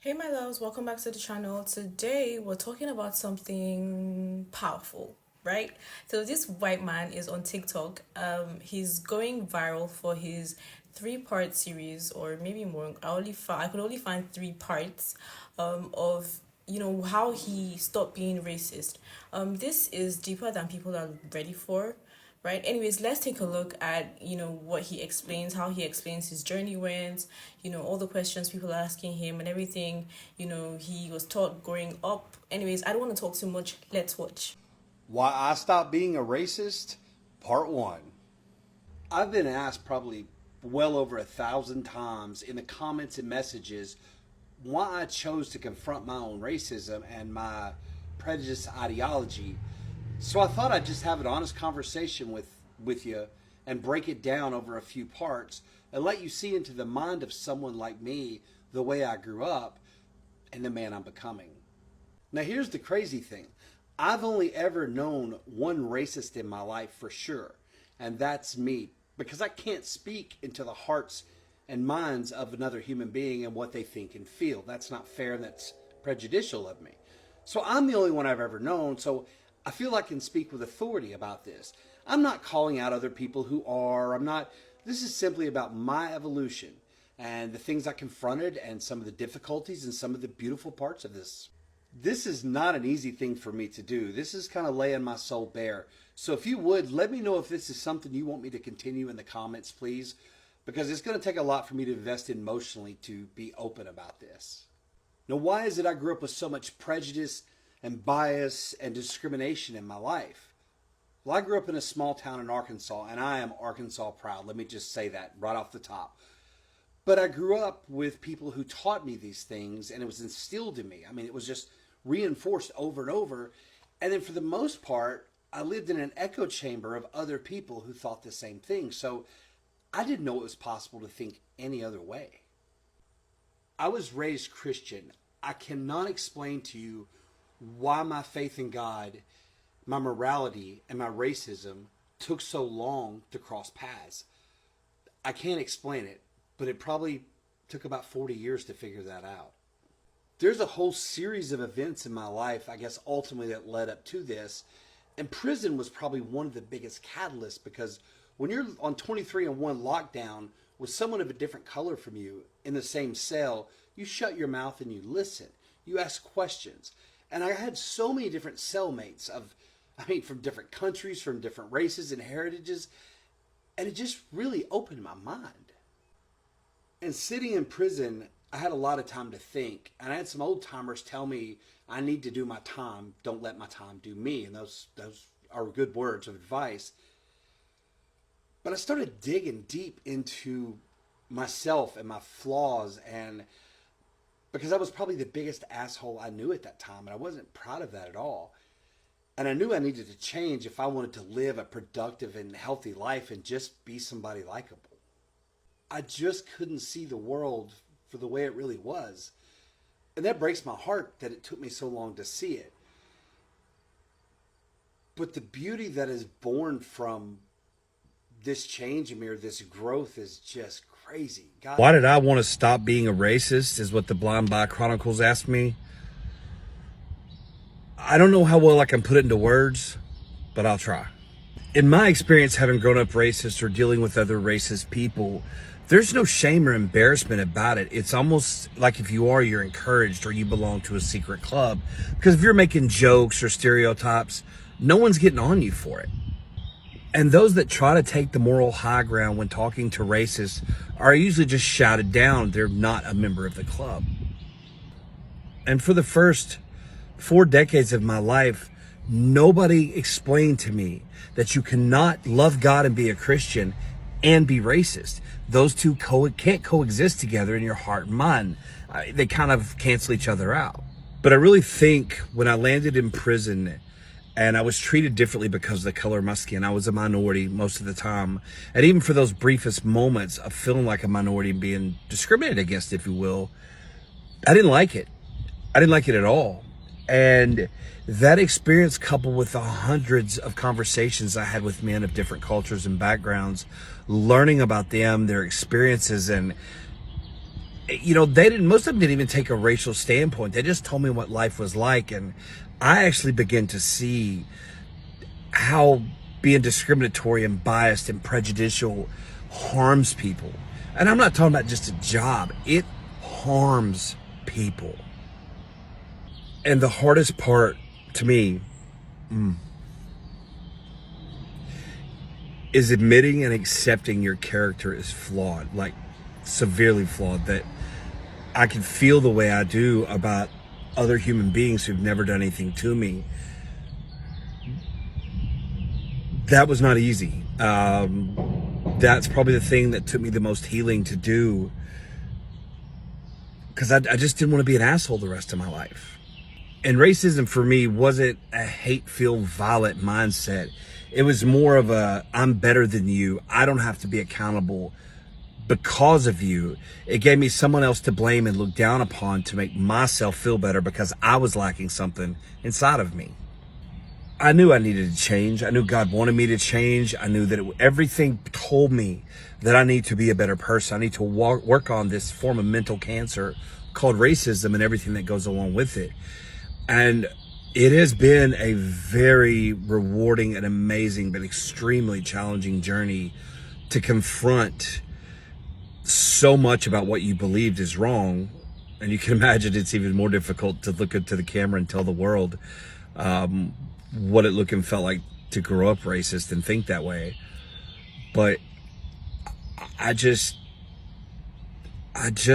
Hey my loves, welcome back to the channel. Today we're talking about something powerful, right? So this white man is on TikTok. He's going viral for his three-part series, or maybe more. I could only find three parts of how he stopped being racist. This is deeper than people are ready for, right? Anyways, let's take a look at what he explains, how he explains his journey went, all the questions people are asking him and everything he was taught growing up. Anyways, I don't want to talk too much. Let's watch. Why I Stopped Being a Racist, Part 1. I've been asked probably well over 1,000 times in the comments and messages why I chose to confront my own racism and my prejudice ideology. So I thought I'd just have an honest conversation with you and break it down over a few parts and let you see into the mind of someone like me, the way I grew up, and the man I'm becoming. Now here's the crazy thing. I've only ever known one racist in my life for sure, and that's me, because I can't speak into the hearts and minds of another human being and what they think and feel. That's not fair, and that's prejudicial of me. So I'm the only one I've ever known, so I feel I can speak with authority about this. I'm not calling out other people who are. This is simply about my evolution and the things I confronted and some of the difficulties and some of the beautiful parts of this. This is not an easy thing for me to do. This is kind of laying my soul bare. So if you would, let me know if this is something you want me to continue in the comments, please, because it's going to take a lot for me to invest emotionally to be open about this. Now, why is it I grew up with so much prejudice and bias and discrimination in my life? Well, I grew up in a small town in Arkansas, and I am Arkansas proud. Let me just say that right off the top. But I grew up with people who taught me these things, and it was instilled in me. I mean, it was just reinforced over and over. And then for the most part, I lived in an echo chamber of other people who thought the same thing. So I didn't know it was possible to think any other way. I was raised Christian. I cannot explain to you why my faith in God, my morality, and my racism took so long to cross paths. I can't explain it, but it probably took about 40 years to figure that out. There's a whole series of events in my life, I guess, ultimately that led up to this. And prison was probably one of the biggest catalysts, because when you're on 23-1 lockdown with someone of a different color from you in the same cell, you shut your mouth and you listen. You ask questions. And I had so many different cellmates from different countries, from different races and heritages. And it just really opened my mind. And sitting in prison, I had a lot of time to think. And I had some old timers tell me, I need to do my time. Don't let my time do me. And those are good words of advice. But I started digging deep into myself and my flaws, and because I was probably the biggest asshole I knew at that time, and I wasn't proud of that at all. And I knew I needed to change if I wanted to live a productive and healthy life and just be somebody likable. I just couldn't see the world for the way it really was. And that breaks my heart that it took me so long to see it. But the beauty that is born from this change in me, or this growth, is just crazy. God. Why did I want to stop being a racist is what the Blind Buy Chronicles asked me. I don't know how well I can put it into words, but I'll try. In my experience, having grown up racist or dealing with other racist people, there's no shame or embarrassment about it. It's almost like if you are, you're encouraged, or you belong to a secret club. Because if you're making jokes or stereotypes, no one's getting on you for it. And those that try to take the moral high ground when talking to racists are usually just shouted down. They're not a member of the club. And for the first 4 decades of my life, nobody explained to me that you cannot love God and be a Christian and be racist. Those two can't coexist together in your heart and mind. They kind of cancel each other out. But I really think when I landed in prison and I was treated differently because of the color of my skin, I was a minority most of the time. And even for those briefest moments of feeling like a minority and being discriminated against, if you will, I didn't like it. I didn't like it at all. And that experience, coupled with the hundreds of conversations I had with men of different cultures and backgrounds, learning about them, their experiences, and most of them didn't even take a racial standpoint. They just told me what life was like. And I actually began to see how being discriminatory and biased and prejudicial harms people. And I'm not talking about just a job. It harms people. And the hardest part to me is admitting and accepting your character is flawed, like severely flawed, that I can feel the way I do about other human beings who've never done anything to me. That was not easy. That's probably the thing that took me the most healing to do, because I just didn't want to be an asshole the rest of my life. And racism for me wasn't a hate-filled, violent mindset. It was more of a, I'm better than you. I don't have to be accountable because of you. It gave me someone else to blame and look down upon to make myself feel better because I was lacking something inside of me. I knew I needed to change. I knew God wanted me to change. I knew that everything told me that I need to be a better person. I need to work on this form of mental cancer called racism and everything that goes along with it. And it has been a very rewarding and amazing, but extremely challenging journey to confront so much about what you believed is wrong. And you can imagine it's even more difficult to look into the camera and tell the world what it looked and felt like to grow up racist and think that way. But I just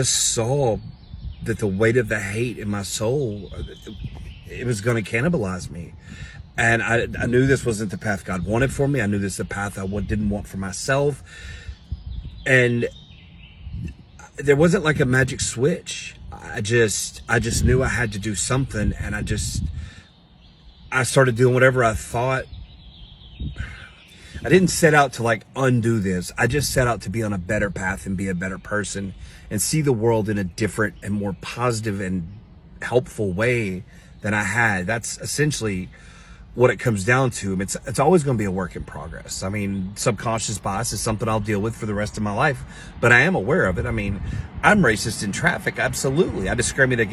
saw that the weight of the hate in my soul, it was going to cannibalize me. And I knew this wasn't the path God wanted for me. I knew this was the path I didn't want for myself. And there wasn't like a magic switch. I just knew I had to do something. And I started doing whatever I thought. I didn't set out to like undo this. I just set out to be on a better path and be a better person and see the world in a different and more positive and helpful way than I had. That's essentially what it comes down to. It's always going to be a work in progress. I mean, subconscious bias is something I'll deal with for the rest of my life, but I am aware of it. I mean, I'm racist in traffic. Absolutely. I discriminate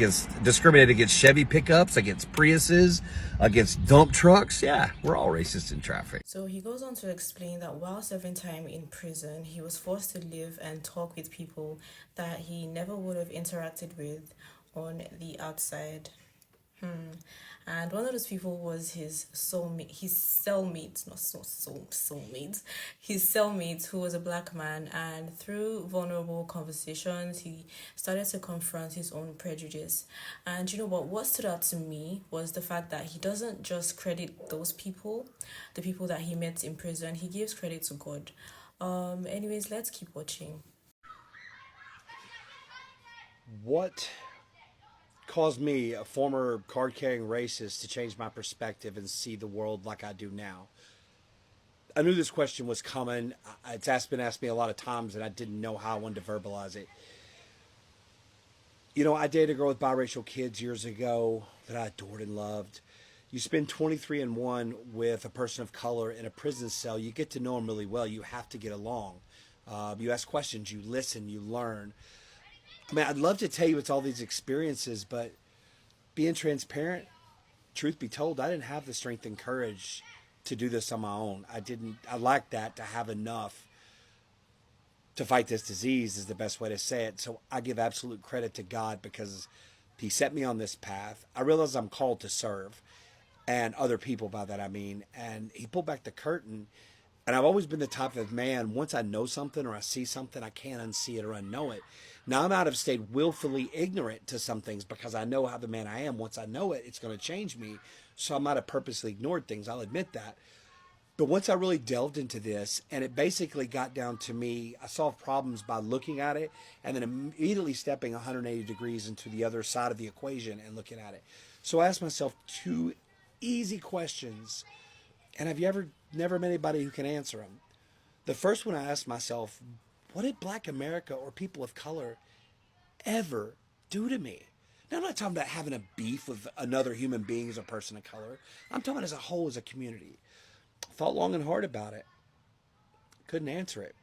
against Chevy pickups, against Priuses, against dump trucks. Yeah, we're all racist in traffic. So he goes on to explain that while serving time in prison, he was forced to live and talk with people that he never would have interacted with on the outside. And one of those people was his soulmate, his cellmate, not soulmate, his cellmate, who was a black man. And through vulnerable conversations, he started to confront his own prejudice. And you know what stood out to me was the fact that he doesn't just credit those people, the people that he met in prison. He gives credit to God. Anyways, let's keep watching. What caused me, a former card-carrying racist, to change my perspective and see the world like I do now? I knew this question was coming. It's been asked me a lot of times, and I didn't know how I wanted to verbalize it. You know, I dated a girl with biracial kids years ago that I adored and loved. You spend 23 and 1 with a person of color in a prison cell. You get to know them really well. You have to get along. You ask questions. You listen. You learn. I mean, I'd love to tell you it's all these experiences, but being transparent, truth be told, I didn't have the strength and courage to do this on my own. I lacked that to have enough to fight this disease, is the best way to say it. So I give absolute credit to God because he set me on this path. I realize I'm called to serve, and other people, by that I mean, and he pulled back the curtain. And I've always been the type of man, once I know something or I see something, I can't unsee it or unknow it. Now, I might have stayed willfully ignorant to some things because I know how the man I am. Once I know it, it's going to change me. So I might have purposely ignored things. I'll admit that. But once I really delved into this, and it basically got down to me, I solved problems by looking at it and then immediately stepping 180 degrees into the other side of the equation and looking at it. So I asked myself two easy questions. And have you ever never met anybody who can answer them? The first one, I asked myself, what did Black America or people of color ever do to me? Now, I'm not talking about having a beef with another human being as a person of color. I'm talking as a whole, as a community. Thought long and hard about it. Couldn't answer it.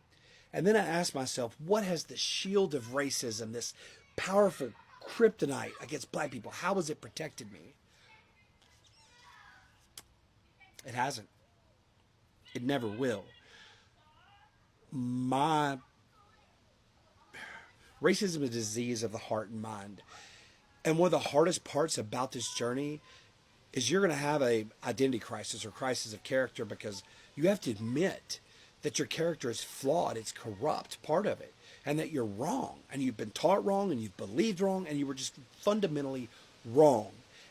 And then I asked myself, what has the shield of racism, this powerful kryptonite against black people. How has it protected me? It hasn't. It never will. My racism is a disease of the heart and mind. And one of the hardest parts about this journey is you're going to have a identity crisis or crisis of character, because you have to admit that your character is flawed, it's corrupt, part of it, and that you're wrong, and you've been taught wrong, and you've believed wrong, and you were just fundamentally wrong.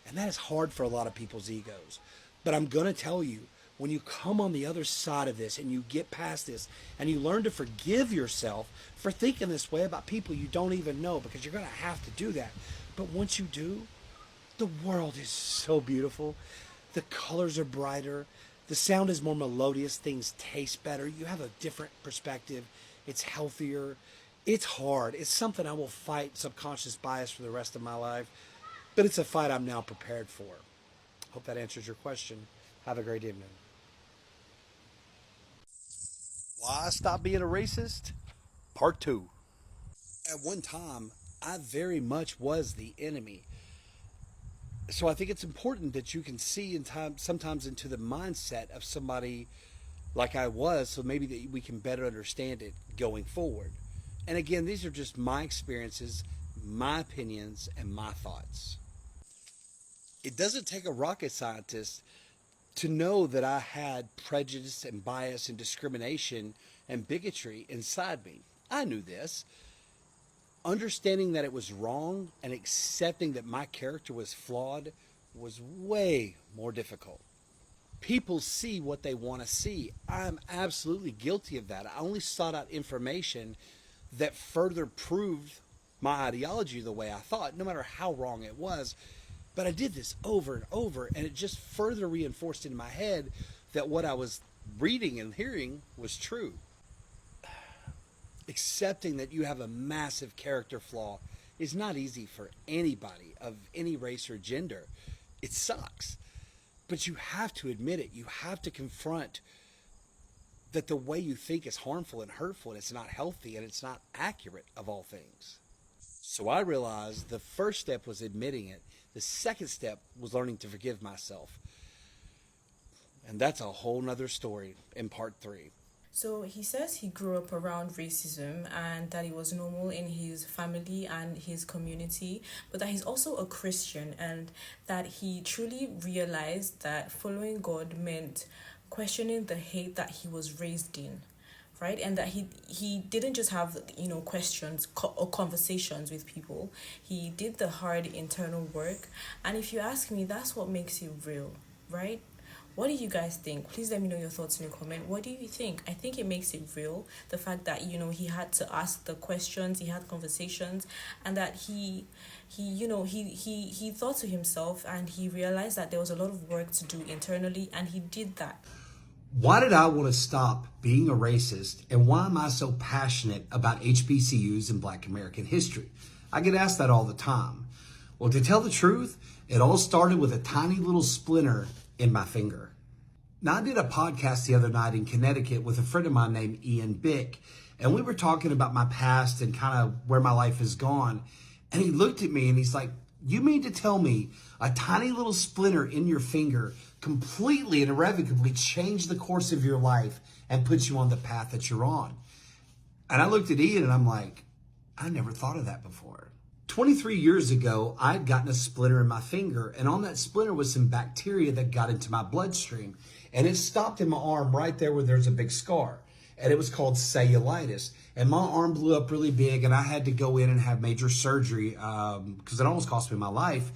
And that is hard for a lot of people's egos. But I'm going to tell you, when you come on the other side of this and you get past this and you learn to forgive yourself for thinking this way about people you don't even know, because you're going to have to do that. But once you do, the world is so beautiful. The colors are brighter. The sound is more melodious. Things taste better. You have a different perspective. It's healthier. It's hard. It's something I will fight subconscious bias for the rest of my life. But it's a fight I'm now prepared for. Hope that answers your question. Have a great evening. Why I stopped being a racist? Part 2. At one time, I very much was the enemy. So I think it's important that you can see sometimes into the mindset of somebody like I was, so maybe that we can better understand it going forward. And again, these are just my experiences, my opinions, and my thoughts. It doesn't take a rocket scientist to know that I had prejudice and bias and discrimination and bigotry inside me. I knew this. Understanding that it was wrong and accepting that my character was flawed was way more difficult. People see what they want to see. I'm absolutely guilty of that. I only sought out information that further proved my ideology the way I thought, no matter how wrong it was. But I did this over and over, and it just further reinforced in my head that what I was reading and hearing was true. Accepting that you have a massive character flaw is not easy for anybody of any race or gender. It sucks. But you have to admit it. You have to confront that the way you think is harmful and hurtful, and it's not healthy, and it's not accurate of all things. So I realized the first step was admitting it. The second step was learning to forgive myself. And that's a whole nother story in part 3. So he says he grew up around racism and that it was normal in his family and his community, but that he's also a Christian, and that he truly realized that following God meant questioning the hate that he was raised in, right? And that he didn't just have, questions or conversations with people. He did the hard internal work. And if you ask me, that's what makes it real, right? What do you guys think? Please let me know your thoughts in the comment. What do you think? I think it makes it real. The fact that, he had to ask the questions, he had conversations, and that he thought to himself, and he realized that there was a lot of work to do internally, and he did that. Why did I want to stop being a racist, and why am I so passionate about HBCUs and Black American history? I get asked that all the time. Well, to tell the truth, it all started with a tiny little splinter in my finger. Now, I did a podcast the other night in Connecticut with a friend of mine named Ian Bick, and we were talking about my past and kind of where my life has gone. And he looked at me and he's like, "You mean to tell me a tiny little splinter in your finger completely and irrevocably changed the course of your life and put you on the path that you're on?" And I looked at Ian and I'm like, I never thought of that before. 23 years ago, I had gotten a splinter in my finger, and on that splinter was some bacteria that got into my bloodstream, and it stopped in my arm right there where there's a big scar, and it was called cellulitis, and my arm blew up really big, and I had to go in and have major surgery because it almost cost me my life.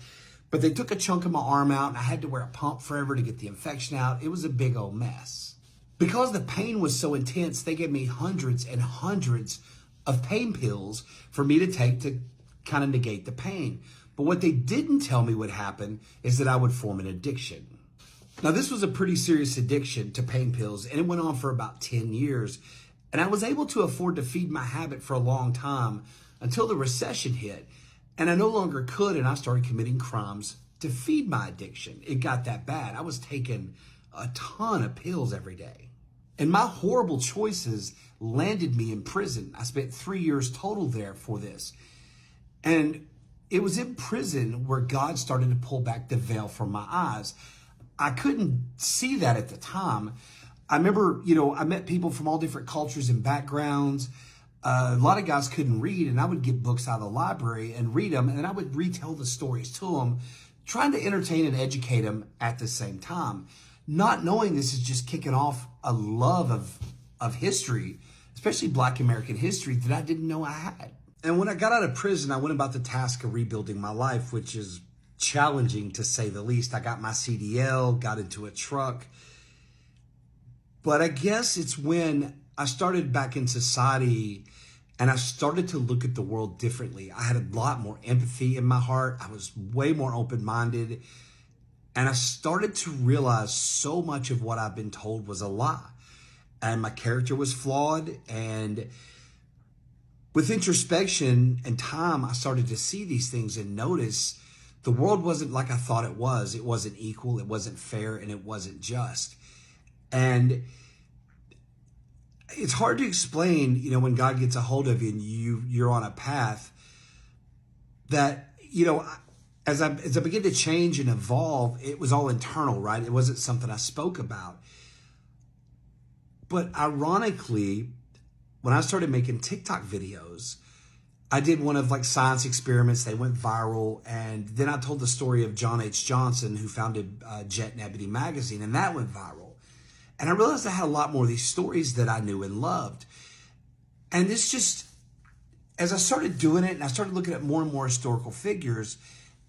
But they took a chunk of my arm out, and I had to wear a pump forever to get the infection out. It was a big old mess. Because the pain was so intense, they gave me hundreds and hundreds of pain pills for me to take to kind of negate the pain. But what they didn't tell me would happen is that I would form an addiction. Now, this was a pretty serious addiction to pain pills, and it went on for about 10 years. And I was able to afford to feed my habit for a long time until the recession hit. And I no longer could, and I started committing crimes to feed my addiction. It got that bad. I was taking a ton of pills every day. And my horrible choices landed me in prison. I spent 3 years total there for this. And it was in prison where God started to pull back the veil from my eyes. I couldn't see that at the time. I remember, I met people from all different cultures and backgrounds. A lot of guys couldn't read, and I would get books out of the library and read them, and then I would retell the stories to them, trying to entertain and educate them at the same time. Not knowing this is just kicking off a love of history, especially Black American history, that I didn't know I had. And when I got out of prison, I went about the task of rebuilding my life, which is challenging to say the least. I got my CDL, got into a truck. But I guess it's when I started back in society and I started to look at the world differently. I had a lot more empathy in my heart. I was way more open-minded. And I started to realize so much of what I've been told was a lie. And my character was flawed. And with introspection and time, I started to see these things and notice the world wasn't like I thought it was. It wasn't equal, it wasn't fair, and it wasn't just. And it's hard to explain, when God gets a hold of you and you're on a path that, as I began to change and evolve, it was all internal, right? It wasn't something I spoke about. But ironically, when I started making TikTok videos, I did one of science experiments. They went viral. And then I told the story of John H. Johnson, who founded Jet and Ebony magazine, and that went viral. And I realized I had a lot more of these stories that I knew and loved. And it's just, as I started doing it and I started looking at more and more historical figures,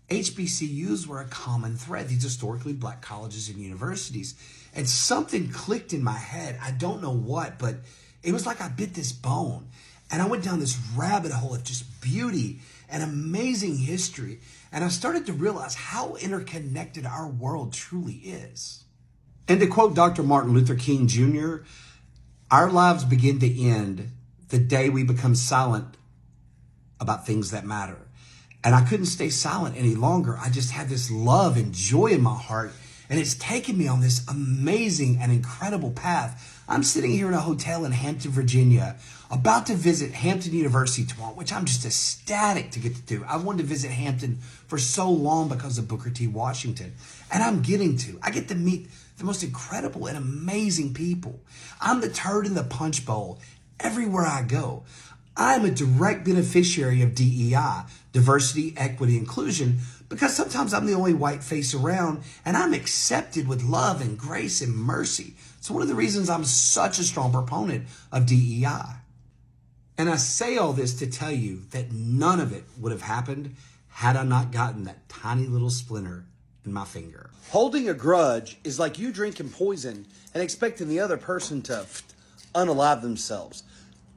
HBCUs were a common thread, these historically Black colleges and universities. And something clicked in my head. I don't know what, but it was like I bit this bone. And I went down this rabbit hole of just beauty and amazing history. And I started to realize how interconnected our world truly is. And to quote Dr. Martin Luther King Jr., our lives begin to end the day we become silent about things that matter. And I couldn't stay silent any longer. I just had this love and joy in my heart. And it's taken me on this amazing and incredible path. I'm sitting here in a hotel in Hampton, Virginia, about to visit Hampton University tomorrow, which I'm just ecstatic to get to do. I wanted to visit Hampton for so long because of Booker T. Washington. And I'm getting to. I get to meet the most incredible and amazing people. I'm the turd in the punch bowl everywhere I go. I'm a direct beneficiary of DEI, diversity, equity, inclusion, because sometimes I'm the only white face around and I'm accepted with love and grace and mercy. So one of the reasons I'm such a strong proponent of DEI. And I say all this to tell you that none of it would have happened had I not gotten that tiny little splinter in my finger. Holding a grudge is like you drinking poison and expecting the other person to unalive themselves.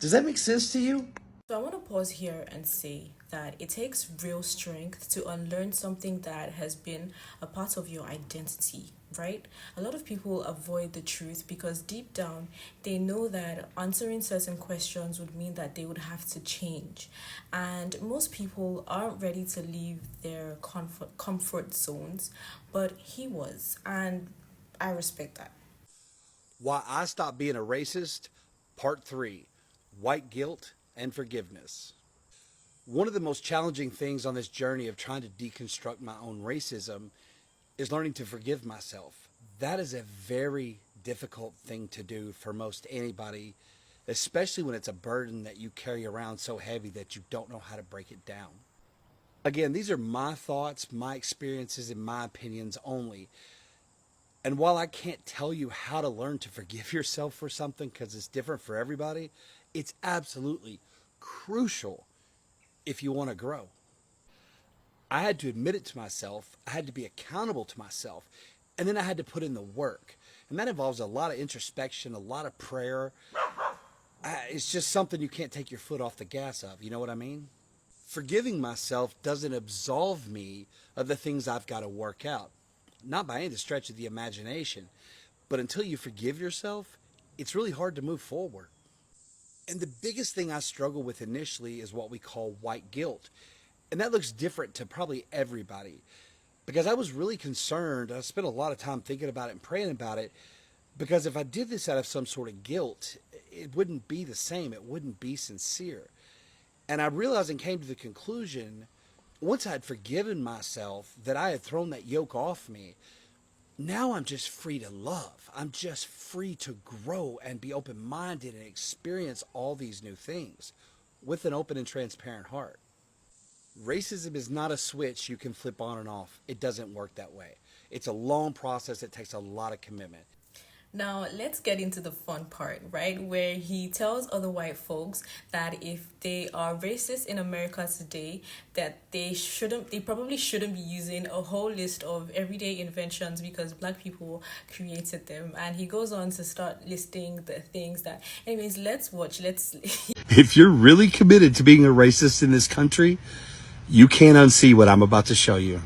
Does that make sense to you? So I want to pause here and say that it takes real strength to unlearn something that has been a part of your identity, right? A lot of people avoid the truth because deep down they know that answering certain questions would mean that they would have to change. And most people aren't ready to leave their comfort zones, but he was, and I respect that. Why I Stopped Being a Racist, Part 3, White Guilt and Forgiveness. One of the most challenging things on this journey of trying to deconstruct my own racism is learning to forgive myself. That is a very difficult thing to do for most anybody, especially when it's a burden that you carry around so heavy that you don't know how to break it down. Again, these are my thoughts, my experiences, and my opinions only. And while I can't tell you how to learn to forgive yourself for something because it's different for everybody, it's absolutely crucial if you want to grow. I had to admit it to myself. I had to be accountable to myself. And then I had to put in the work. And that involves a lot of introspection, a lot of prayer. It's just something you can't take your foot off the gas of. You know what I mean? Forgiving myself doesn't absolve me of the things I've got to work out. Not by any stretch of the imagination. But until you forgive yourself, it's really hard to move forward. And the biggest thing I struggle with initially is what we call white guilt. And that looks different to probably everybody. Because I was really concerned. I spent a lot of time thinking about it and praying about it. Because if I did this out of some sort of guilt, it wouldn't be the same. It wouldn't be sincere. And I realized and came to the conclusion, once I had forgiven myself, that I had thrown that yoke off me. Now I'm just free to love. I'm just free to grow and be open-minded and experience all these new things with an open and transparent heart. Racism is not a switch you can flip on and off. It doesn't work that way. It's a long process. It takes a lot of commitment. Now, let's get into the fun part, right? Where he tells other white folks that if they are racist in America today, that they probably shouldn't be using a whole list of everyday inventions because black people created them. And he goes on to start listing the things that, anyways, let's watch. If you're really committed to being a racist in this country, you can't unsee what I'm about to show you.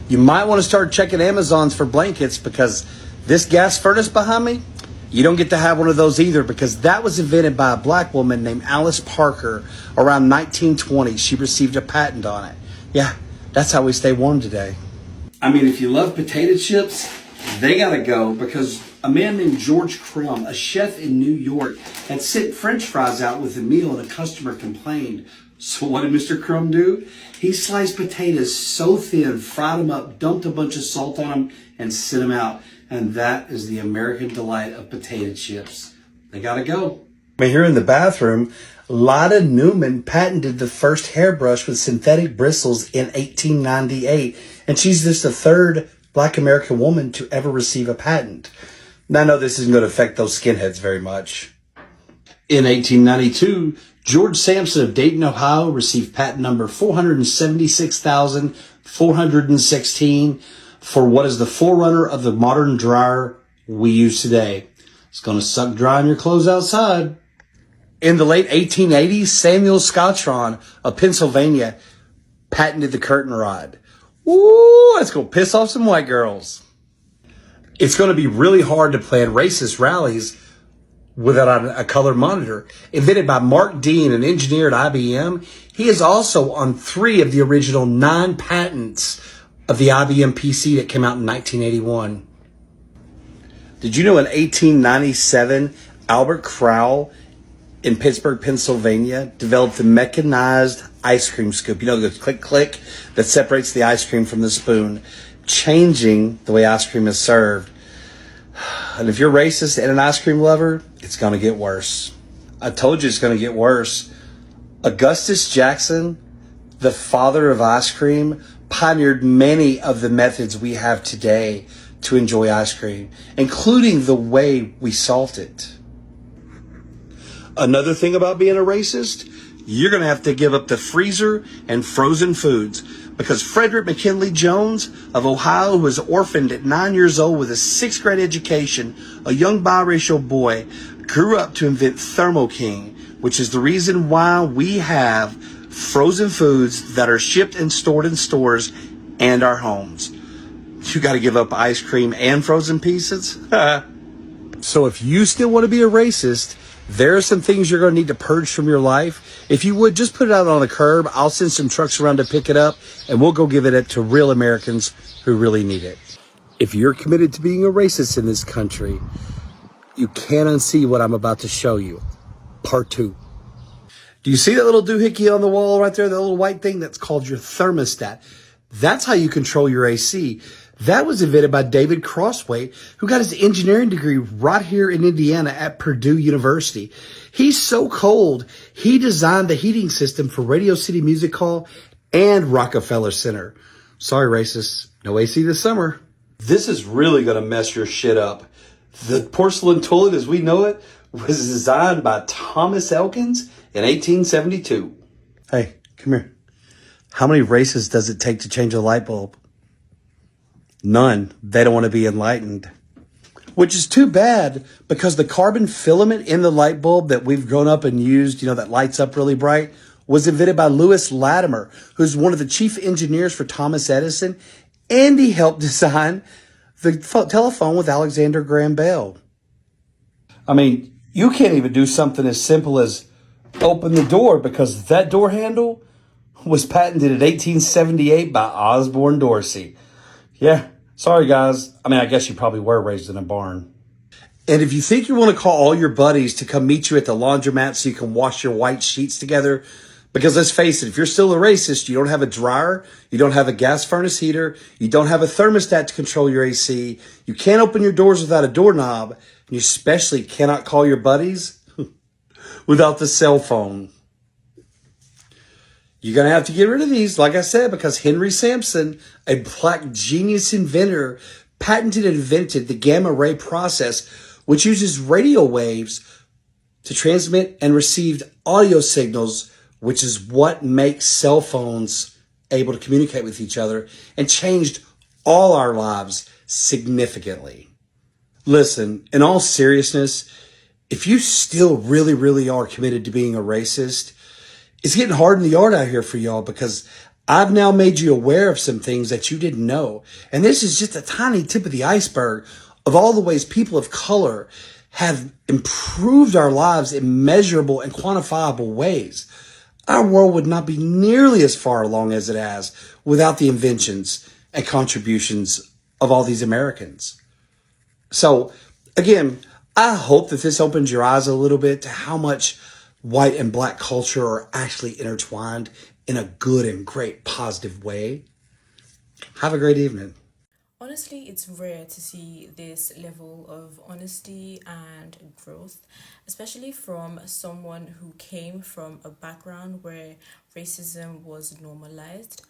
You might want to start checking Amazons for blankets, because this gas furnace behind me, you don't get to have one of those either, because that was invented by a black woman named Alice Parker around 1920. She received a patent on it. Yeah, that's how we stay warm today. I mean, if you love potato chips, they got to go, because a man named George Crumb, a chef in New York, had sent French fries out with a meal and a customer complained. So what did Mr. Crumb do? He sliced potatoes so thin, fried them up, dumped a bunch of salt on them, and sent them out. And that is the American delight of potato chips. They gotta go. Here in the bathroom, Lotta Newman patented the first hairbrush with synthetic bristles in 1898. And she's just the third black American woman to ever receive a patent. Now, I know this isn't going to affect those skinheads very much. In 1892, George Sampson of Dayton, Ohio, received patent number 476,416 for what is the forerunner of the modern dryer we use today. It's going to suck drying your clothes outside. In the late 1880s, Samuel Scottron of Pennsylvania patented the curtain rod. Woo, that's going to piss off some white girls. It's going to be really hard to plan racist rallies without a color monitor. Invented by Mark Dean, an engineer at IBM, he is also on 3 of the original 9 patents of the IBM PC that came out in 1981. Did you know in 1897, Albert Crowell in Pittsburgh, Pennsylvania, developed the mechanized ice cream scoop? You know, the click that separates the ice cream from the spoon, changing the way ice cream is served. And if you're racist and an ice cream lover, it's going to get worse. I told you it's going to get worse. Augustus Jackson, the father of ice cream, pioneered many of the methods we have today to enjoy ice cream, including the way we salt it. Another thing about being a racist, you're going to have to give up the freezer and frozen foods, because Frederick McKinley Jones of Ohio, who was orphaned at 9 years old with a 6th grade education, a young biracial boy, grew up to invent Thermo King, which is the reason why we have frozen foods that are shipped and stored in stores and our homes. You got to give up ice cream and frozen pieces? So if you still want to be a racist, there are some things you're going to need to purge from your life. If you would, just put it out on the curb. I'll send some trucks around to pick it up, and we'll go give it to real Americans who really need it. If you're committed to being a racist in this country, you can't unsee what I'm about to show you. Part 2. Do you see that little doohickey on the wall right there, that little white thing? That's called your thermostat. That's how you control your AC. That was invented by David Crossway, who got his engineering degree right here in Indiana at Purdue University. He's so cold, he designed the heating system for Radio City Music Hall and Rockefeller Center. Sorry, racists, no AC this summer. This is really going to mess your shit up. The porcelain toilet as we know it was designed by Thomas Elkins in 1872. Hey, come here. How many races does it take to change a light bulb? None. They don't want to be enlightened. Which is too bad, because the carbon filament in the light bulb that we've grown up and used, you know, that lights up really bright, was invented by Louis Latimer, who's one of the chief engineers for Thomas Edison, and he helped design the telephone with Alexander Graham Bell. I mean, you can't even do something as simple as open the door, because that door handle was patented in 1878 by Osborne Dorsey. Yeah, sorry guys. I mean, I guess you probably were raised in a barn. And if you think you want to call all your buddies to come meet you at the laundromat so you can wash your white sheets together, because let's face it, if you're still a racist, you don't have a dryer, you don't have a gas furnace heater, you don't have a thermostat to control your AC, you can't open your doors without a doorknob, and you especially cannot call your buddies without the cell phone. You're going to have to get rid of these, like I said, because Henry Sampson, a black genius inventor, patented and invented the gamma ray process, which uses radio waves to transmit and receive audio signals, which is what makes cell phones able to communicate with each other, and changed all our lives significantly. Listen, in all seriousness, if you still really, really are committed to being a racist, it's getting hard in the yard out here for y'all, because I've now made you aware of some things that you didn't know. And this is just a tiny tip of the iceberg of all the ways people of color have improved our lives in measurable and quantifiable ways. Our world would not be nearly as far along as it has without the inventions and contributions of all these Americans. So, again, I hope that this opens your eyes a little bit to how much white and black culture are actually intertwined in a good and great positive way. Have a great evening. Honestly, it's rare to see this level of honesty and growth, especially from someone who came from a background where racism was normalized.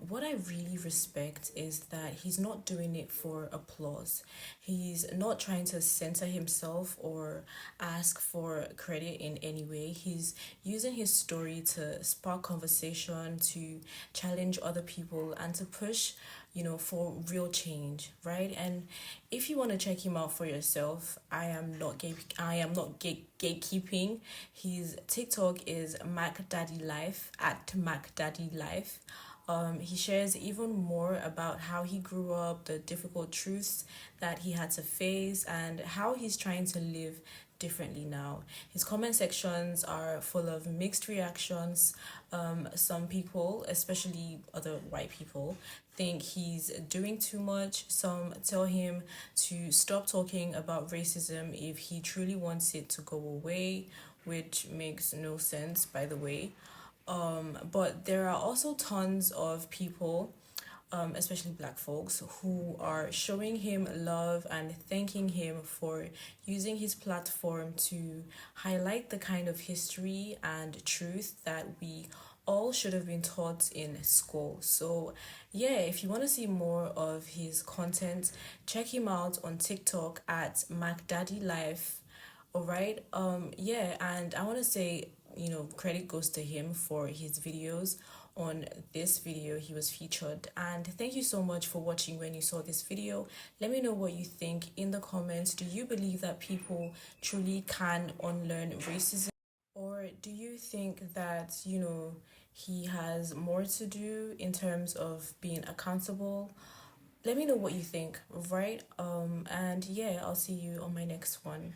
What I really respect is that he's not doing it for applause. He's not trying to censor himself or ask for credit in any way. He's using his story to spark conversation, to challenge other people, and to push, for real change, right? And if you want to check him out for yourself, I am not gatekeeping. His TikTok is Mac Daddy Life, at Mac Daddy Life. He shares even more about how he grew up, the difficult truths that he had to face, and how he's trying to live differently now. His comment sections are full of mixed reactions. Some people, especially other white people, think he's doing too much. Some tell him to stop talking about racism if he truly wants it to go away, which makes no sense, by the way. But there are also tons of people, especially black folks, who are showing him love and thanking him for using his platform to highlight the kind of history and truth that we all should have been taught in school. So, yeah, if you want to see more of his content, check him out on TikTok at MacDaddyLife. All right. Yeah, and I want to say, credit goes to him for his videos. On this video, he was featured. And thank you so much for watching. When you saw this video, let me know what you think in the comments. Do you believe that people truly can unlearn racism? Or do you think that, he has more to do in terms of being accountable? Let me know what you think, right? And yeah, I'll see you on my next one.